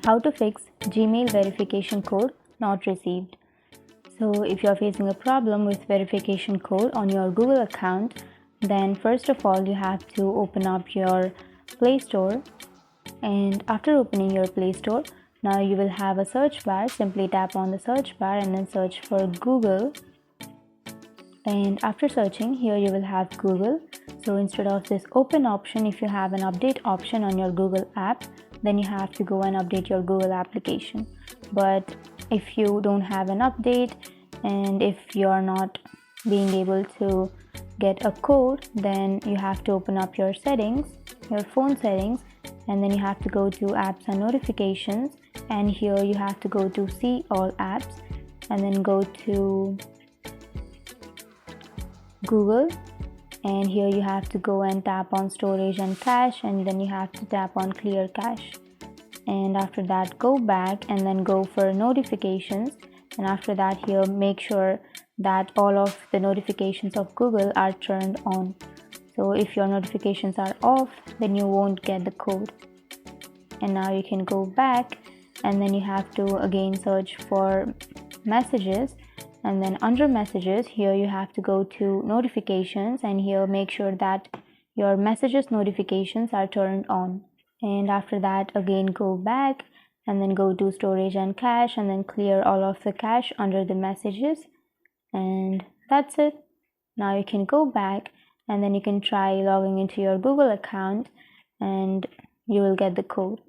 How to fix Gmail verification code not received. So if you are facing a problem with verification code on your Google account, then first of all you have to open up your Play Store, and after opening your Play Store, now you will have a search bar. Simply tap on the search bar and then search for Google, and after searching here you will have Google. So instead of this open option, if you have an update option on your Google app, then you have to go and update your Google application. But if you don't have an update and if you're not being able to get a code, then you have to open up your settings, your phone settings, and then you have to go to apps and notifications, and here you have to go to see all apps and then go to Google, and here you have to go and tap on storage and cache, and then you have to tap on clear cache, and after that go back and then go for notifications, and after that here make sure that all of the notifications of Google are turned on. So if your notifications are off, then you won't get the code. And now you can go back and then you have to again search for messages, and then under messages here you have to go to notifications, and here make sure that your messages notifications are turned on, and after that again go back and then go to storage and cache and then clear all of the cache under the messages, and that's it. Now you can go back and then you can try logging into your Google account and you will get the code.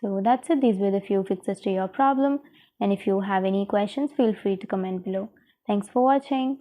So that's it. These were the few fixes to your problem, and if you have any questions, feel free to comment below. Thanks for watching.